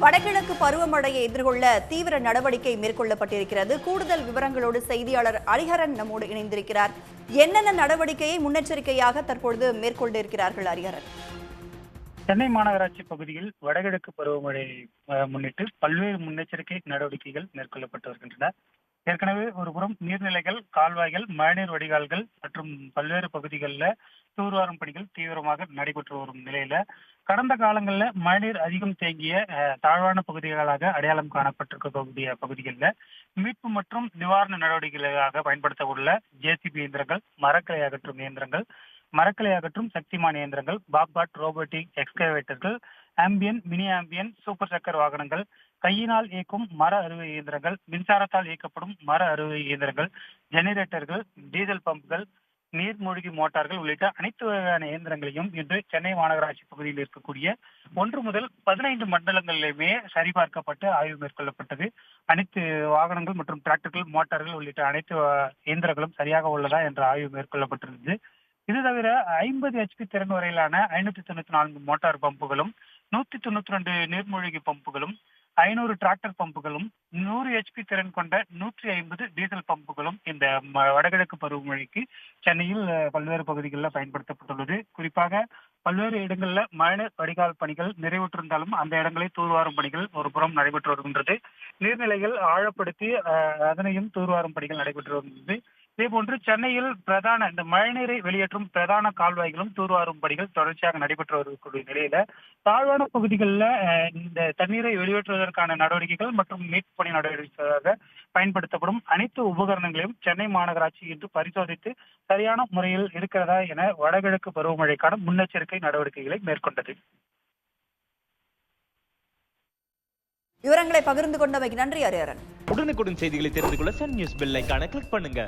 வடகிழக்கு பருவமழையை எதிர்கொள்ள தீவிர நடவடிக்கை மேற்கொள்ளப்பட்டிருக்கிறது. கூடுதல் விவரங்களோடு செய்தியாளர் ஹரிஹரன் நம்மோடு இணைந்திருக்கிறார். என்னென்ன நடவடிக்கையை முன்னெச்சரிக்கையாக தற்பொழுது மேற்கொண்டிருக்கிறார்கள் ஹரிஹரன்? சென்னை மாநகராட்சி பகுதியில் வடகிழக்கு பருவமழையை முன்னிட்டு பல்வேறு முன்னெச்சரிக்கை நடவடிக்கைகள் மேற்கொள்ளப்பட்டு வருகின்றன. ஏற்கனவே ஒருபுறம் நீர்நிலைகள், கால்வாய்கள், மழைநீர் வடிகால்கள் மற்றும் பல்வேறு பகுதிகளில் தூர்வாரும் பணிகள் தீவிரமாக நடைபெற்று வரும் நிலையில கடந்த காலங்களில் மழைநீர் அதிகம் தேங்கிய தாழ்வான பகுதிகளாக அடையாளம் காணப்பட்டிருக்கக்கூடிய பகுதிகளில் மீட்பு மற்றும் நிவாரண நடவடிக்கைகளாக பயன்படுத்தவுள்ள ஜேசிபி இயந்திரங்கள், மரக்கலை அகற்றும் இயந்திரங்கள், மரக்கலை அகற்றும் சக்திமான் இயந்திரங்கள், பாப்காட் ரோபோட்டிக் எக்ஸ்கவேட்டர்கள், ஆம்பியன், மினி ஆம்பியன், சூப்பர் சக்கர் வாகனங்கள், கையினால் இயக்கும் மர அறுவை இயந்திரங்கள், மின்சாரத்தால் இயக்கப்படும் மர அறுவை இயந்திரங்கள், ஜெனரேட்டர்கள், டீசல் பம்புகள், நீர்மூழ்கி மோட்டார்கள் உள்ளிட்ட அனைத்து வகையான இயந்திரங்களையும் இன்று சென்னை மாநகராட்சி பகுதியில் இருக்கக்கூடிய 1 முதல் 15 மண்டலங்களிலுமே சரிபார்க்கப்பட்டு ஆய்வு மேற்கொள்ளப்பட்டது. அனைத்து வாகனங்கள் மற்றும் டிராக்டர்கள், மோட்டார்கள் உள்ளிட்ட அனைத்து இயந்திரங்களும் சரியாக உள்ளதா என்ற ஆய்வு மேற்கொள்ளப்பட்டிருந்தது. இது தவிர 50 HP திறன் வரையிலான 594 மோட்டார் பம்புகளும், 192 நீர்மூழ்கி பம்புகளும், 500 டிராக்டர் பம்புகளும், 100 HP திறன் கொண்ட 150 டீசல் பம்புகளும் இந்த வடகிழக்கு பருவமழைக்கு சென்னையில் பல்வேறு பகுதிகளில் பயன்படுத்தப்பட்டுள்ளது. குறிப்பாக பல்வேறு இடங்களில் மழைநீர் வடிகால் பணிகள் நிறைவுற்றிருந்தாலும் அந்த இடங்களை தூர்வாரும் பணிகள் ஒரு புறம் நடைபெற்று வருகின்றது. நீர்நிலைகள் ஆழப்படுத்தி அதனையும் தூர்வாரும் பணிகள் நடைபெற்று வருகின்றது. இதேபோன்று சென்னையில் இந்த மழைநீரை வெளியேற்றும் பிரதான கால்வாய்களும் தூர்வாரும் பணிகள் தொடர்ச்சியாக நடைபெற்று வரக்கூடிய நிலையில தாழ்வான பகுதிகளில் இந்த தண்ணீரை வெளியேற்றுவதற்கான நடவடிக்கைகள் மற்றும் மீட்பு பணி நடவடிக்கையாக பயன்படுத்தப்படும் அனைத்து உபகரணங்களையும் சென்னை மாநகராட்சி இன்று பரிசோதித்து சரியான முறையில் இருக்கிறதா என வடகிழக்கு பருவமழைக்கான முன்னெச்சரிக்கை நடவடிக்கைகளை மேற்கொண்டது. விவரங்களை பகிர்ந்து கொண்டமைக்கு நன்றி ஹரிஹரன். உடனுக்குடன் செய்திகளை தெரிந்து கொள்ள சன் நியூஸ் பெல் ஐகானை கிளிக் பண்ணுங்க.